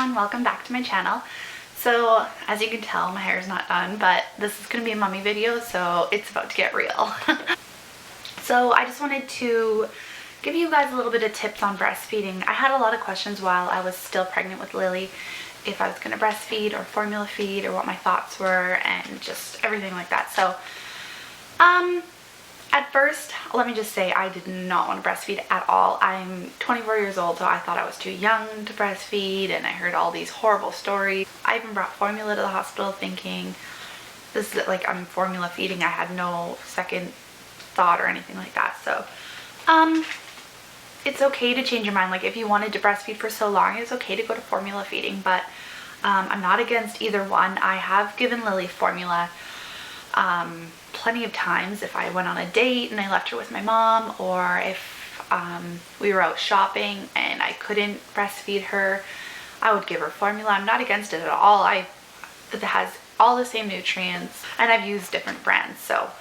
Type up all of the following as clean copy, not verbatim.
everyone, welcome back to my channel. So as you can tell, my hair is not done, but this is going to be a mommy video, so it's about to get real. So I just wanted to give you guys a little bit of tips on breastfeeding. I had a lot of questions while I was still pregnant with Lily, if I was going to breastfeed or formula feed or what my thoughts were and just everything like that. So at first, let me just say I did not want to breastfeed at all. I'm 24 years old, so I thought I was too young to breastfeed, and I heard all these horrible stories. I even brought formula to the hospital thinking this is like I'm formula feeding. I had no second thought or anything like that. So it's okay to change your mind. Like if you wanted to breastfeed for so long, it's okay to go to formula feeding, but I'm not against either one. I have given Lily formula plenty of times if I went on a date and I left her with my mom, or if we were out shopping and I couldn't breastfeed her, I would give her formula. I'm not against it at all. It has all the same nutrients, and I've used different brands. So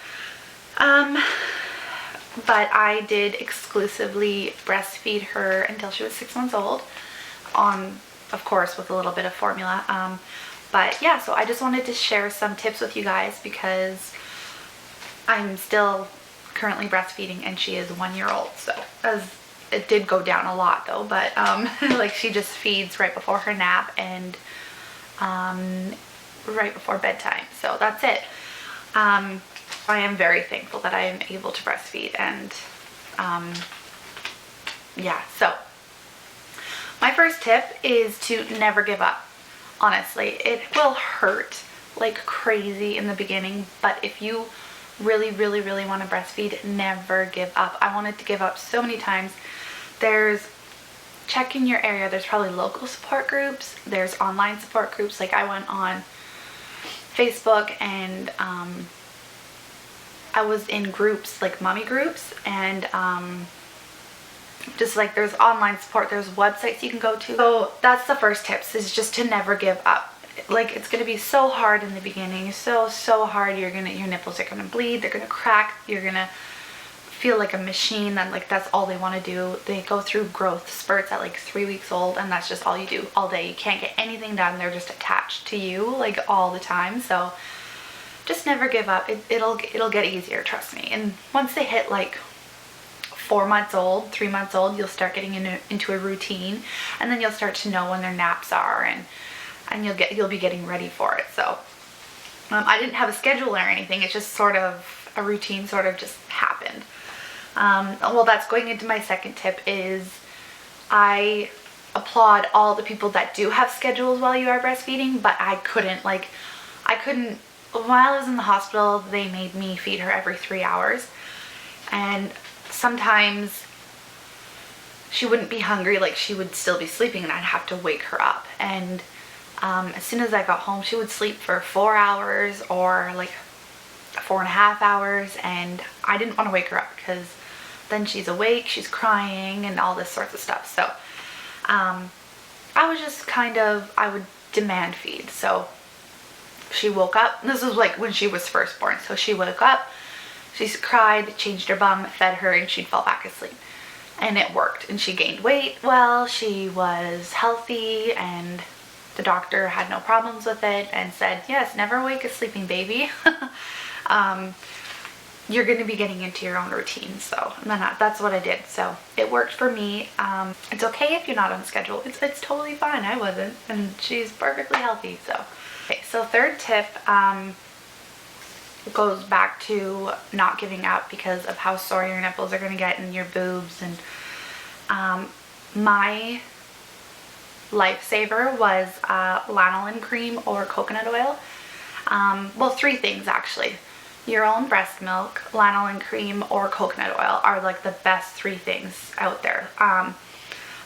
but I did exclusively breastfeed her until she was 6 months old, of course with a little bit of formula. But yeah, so I just wanted to share some tips with you guys because I'm still currently breastfeeding and she is 1 year old. So it did go down a lot though, but like she just feeds right before her nap and right before bedtime. So that's it. I am very thankful that I am able to breastfeed, and yeah, so my first tip is to never give up. Honestly, it will hurt like crazy in the beginning, but if you really want to breastfeed, never give up. I wanted to give up so many times. Check in your area. There's probably local support groups. There's online support groups. Like I went on Facebook and I was in groups, like mommy groups, and just like there's online support, there's websites you can go to. So that's the first tips, is just to never give up. Like it's gonna be so hard in the beginning, so hard. Your nipples are gonna bleed, they're gonna crack, you're gonna feel like a machine, that like that's all they want to do. They go through growth spurts at like 3 weeks old, and that's just all you do all day. You can't get anything done. They're just attached to you like all the time. So just never give up. It'll get easier, trust me. And once they hit like 4 months old, 3 months old, you'll start getting into a routine, and then you'll start to know when their naps are, and you'll be getting ready for it. So I didn't have a schedule or anything. It's just sort of a routine, sort of just happened. Well, that's going into my second tip. Is I applaud all the people that do have schedules while you are breastfeeding, but I couldn't. While I was in the hospital, they made me feed her every 3 hours, and sometimes she wouldn't be hungry, like she would still be sleeping and I'd have to wake her up. And as soon as I got home, she would sleep for 4 hours or like 4.5 hours, and I didn't want to wake her up because then she's awake, she's crying and all this sorts of stuff. So I was just I would demand feed. So she woke up, this was like when she was first born, so she woke up, she cried, changed her bum, fed her, and she'd fall back asleep. And it worked, and she gained weight well, she was healthy, and the doctor had no problems with it and said, yes, never wake a sleeping baby. You're going to be getting into your own routine. So then that's what I did. So it worked for me. It's okay if you're not on schedule. It's totally fine. I wasn't, and she's perfectly healthy. So okay, so third tip goes back to not giving up because of how sore your nipples are going to get and your boobs. And my lifesaver was lanolin cream or coconut oil. Well, 3 things actually. Your own breast milk, lanolin cream, or coconut oil are like the best 3 things out there.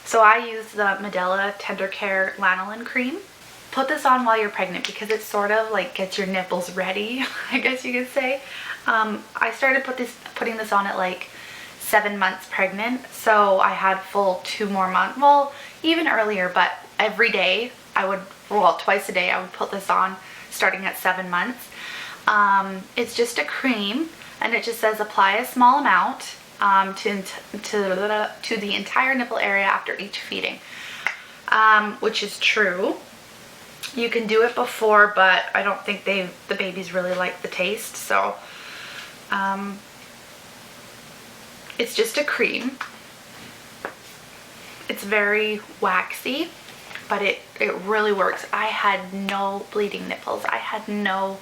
So I use the Medela Tender Care lanolin cream. Put this on while you're pregnant because it sort of like gets your nipples ready, I guess you could say. I started putting this on at like 7 months pregnant, so I had full 2 more months, well even earlier, but every day twice a day I would put this on starting at 7 months. It's just a cream, and it just says apply a small amount to the entire nipple area after each feeding. which is true. You can do it before, but I don't think the babies really like the taste. So it's just a cream. It's very waxy, but it really works. I had no bleeding nipples. I had no,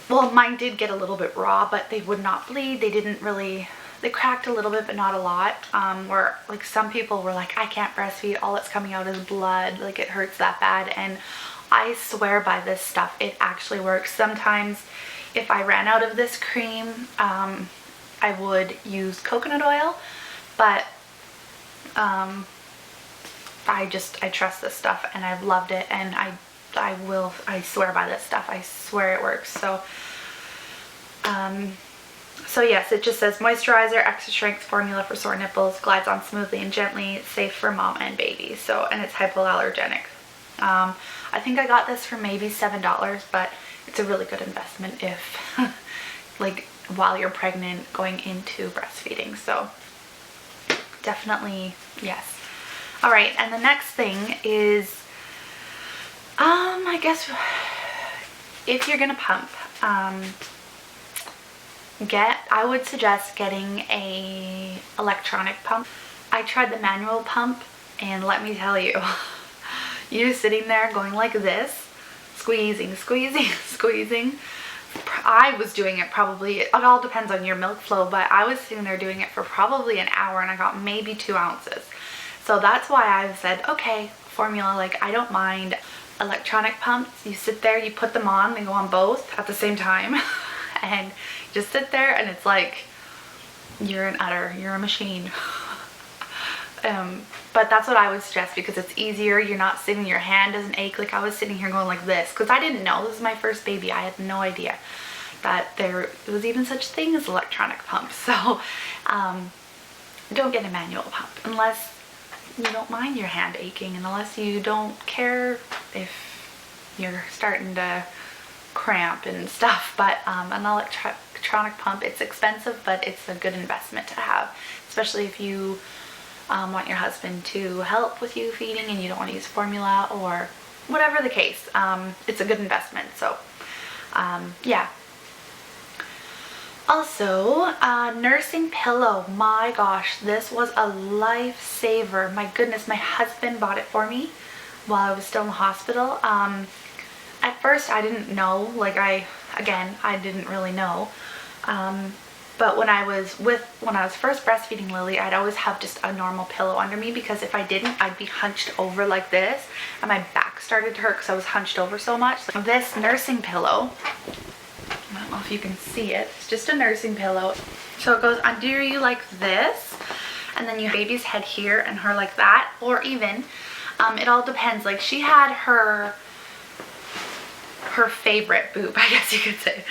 well, mine did get a little bit raw, but they would not bleed. They didn't really, they cracked a little bit, but not a lot. Where like some people were like, I can't breastfeed, all that's coming out is blood, like it hurts that bad. And I swear by this stuff, it actually works. Sometimes if I ran out of this cream, I would use coconut oil, but I trust this stuff and I've loved it, and I swear by this stuff. I swear it works. So so yes, it just says moisturizer, extra strength formula for sore nipples, glides on smoothly and gently, safe for mom and baby. So, and it's hypoallergenic. I think I got this for maybe $7, but it's a really good investment if like while you're pregnant going into breastfeeding. So definitely yes. All right, and the next thing is I guess if you're gonna pump, I would suggest getting a electronic pump. I tried the manual pump, and let me tell you, you're sitting there going like this, squeezing, squeezing, squeezing. I was doing it probably, it all depends on your milk flow, but I was sitting there doing it for probably an hour, and I got maybe 2 ounces. So that's why I've said, okay, formula, like I don't mind. Electronic pumps, you sit there, you put them on, they go on both at the same time, and you just sit there, and it's like you're a machine. But that's what I would suggest, because it's easier. You're not sitting, your hand doesn't ache. Like I was sitting here going like this, because I didn't know, this is my first baby. I had no idea that there was even such thing as electronic pumps. So don't get a manual pump unless you don't mind your hand aching, and unless you don't care if you're starting to cramp and stuff. But an electronic pump, it's expensive, but it's a good investment to have, especially if you want your husband to help with you feeding and you don't want to use formula or whatever the case. It's a good investment. So yeah. Also, nursing pillow. My gosh, this was a lifesaver. My goodness, my husband bought it for me while I was still in the hospital. At first I didn't know, like I didn't really know. But when I was first breastfeeding Lily, I'd always have just a normal pillow under me, because if I didn't, I'd be hunched over like this, and my back started to hurt because I was hunched over so much. This nursing pillow, I don't know if you can see it, it's just a nursing pillow. So it goes under you like this, and then your baby's head here and her like that, or even, it all depends. Like she had her favorite boob, I guess you could say.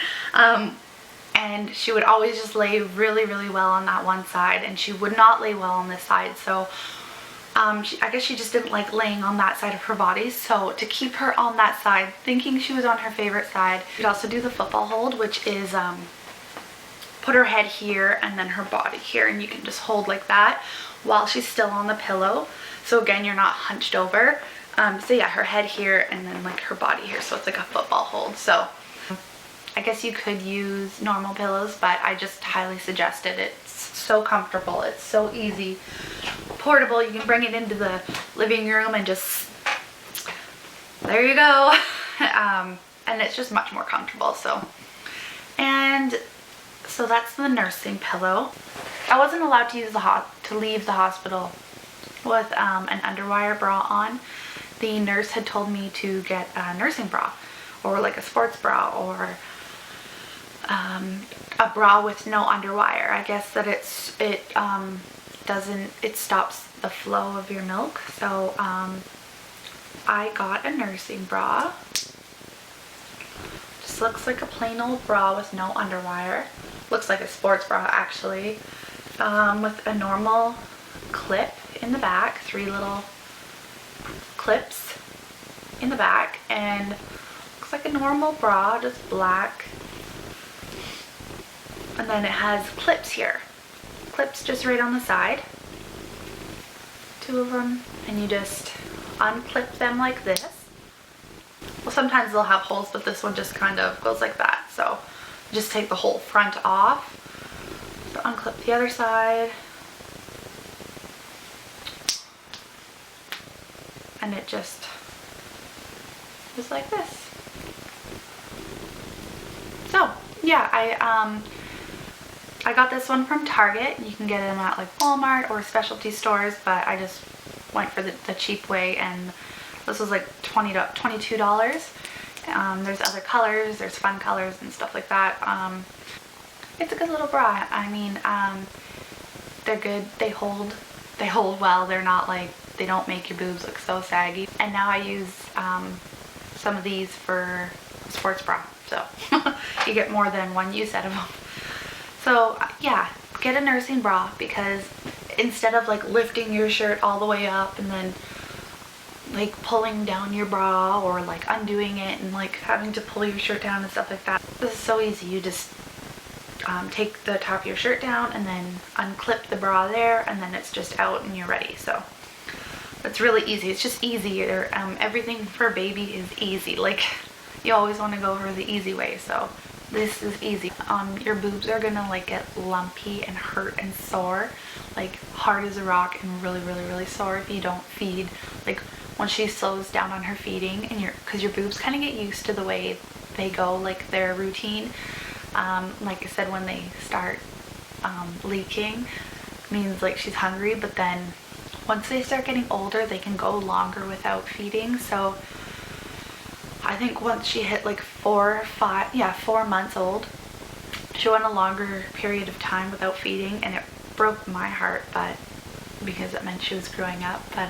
And she would always just lay really, really well on that one side, and she would not lay well on this side. So I guess she just didn't like laying on that side of her body. So to keep her on that side, thinking she was on her favorite side, you could also do the football hold, which is put her head here and then her body here, and you can just hold like that while she's still on the pillow. So again, you're not hunched over. So yeah, her head here and then like her body here. So it's like a football hold. So I guess you could use normal pillows, but I just highly suggest it. It's so comfortable. It's so easy. Portable. You can bring it into the living room and just, there you go. And it's just much more comfortable. So that's the nursing pillow. I wasn't allowed to use to leave the hospital with an underwire bra on. The nurse had told me to get a nursing bra, or like a sports bra, or a bra with no underwire. I guess that it stops the flow of your milk. So I got a nursing bra. Just looks like a plain old bra with no underwire. Looks like a sports bra actually, with a normal clip in the back, 3 little clips in the back, and looks like a normal bra, just black. And then it has clips here, clips just right on the side 2 of them, and you just unclip them like this. Well, sometimes they'll have holes, but this one just kind of goes like that. So just take the whole front off. So unclip the other side. And it just is like this. So yeah, I got this one from Target. You can get them at like Walmart or specialty stores, but I just went for the cheap way, and this was like $22. There's other colors, there's fun colors and stuff like that. It's a good little bra. I mean, they're good. They hold well. They're not like, they don't make your boobs look so saggy. And now I use some of these for sports bra, so you get more than one use out of them. So yeah, get a nursing bra, because instead of like lifting your shirt all the way up and then like pulling down your bra, or like undoing it and like having to pull your shirt down and stuff like that, this is so easy. You just take the top of your shirt down and then unclip the bra there, and then it's just out and you're ready. So it's really easy. It's just easier. Everything for a baby is easy. Like, you always want to go for the easy way, so this is easy. Your boobs are gonna like get lumpy and hurt and sore, like hard as a rock, and really sore if you don't feed. Like when she slows down on her feeding, and because your boobs kind of get used to the way they go, like their routine. Like I said, when they start leaking, means like she's hungry, but then once they start getting older, they can go longer without feeding. So I think once she hit like 4 months old, she went a longer period of time without feeding, and it broke my heart, but because it meant she was growing up. But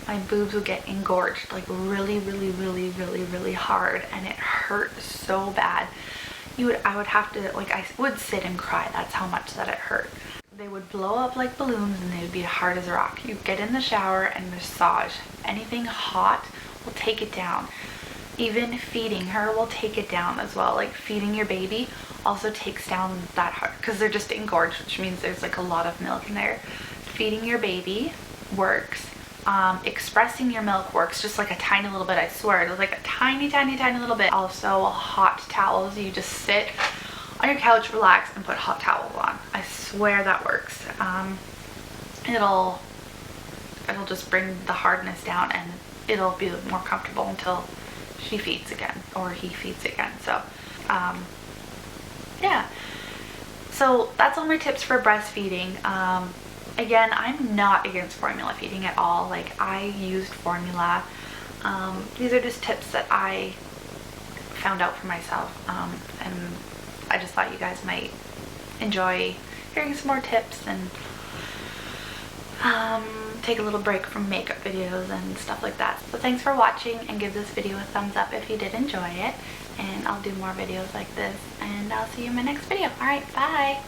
my boobs would get engorged like really hard, and it hurt so bad. I would have to, like, I would sit and cry. That's how much that it hurt. They would blow up like balloons, and they would be hard as a rock. You get in the shower and massage. Anything hot will take it down. Even feeding her will take it down as well. Like feeding your baby also takes down that heart, because they're just engorged, which means there's like a lot of milk in there. Feeding your baby works. Expressing your milk works, just like a tiny little bit. I swear, it was like a tiny little bit. Also hot towels. You just sit on your couch, relax, and put hot towels on. I swear that works. It'll just bring the hardness down, and it'll be more comfortable until she feeds again, or he feeds again. So yeah, so that's all my tips for breastfeeding. Again, I'm not against formula feeding at all. Like, I used formula. These are just tips that I found out for myself, and I just thought you guys might enjoy hearing some more tips, and take a little break from makeup videos and stuff like that. So thanks for watching, and give this video a thumbs up if you did enjoy it, and I'll do more videos like this, and I'll see you in my next video. Alright, bye!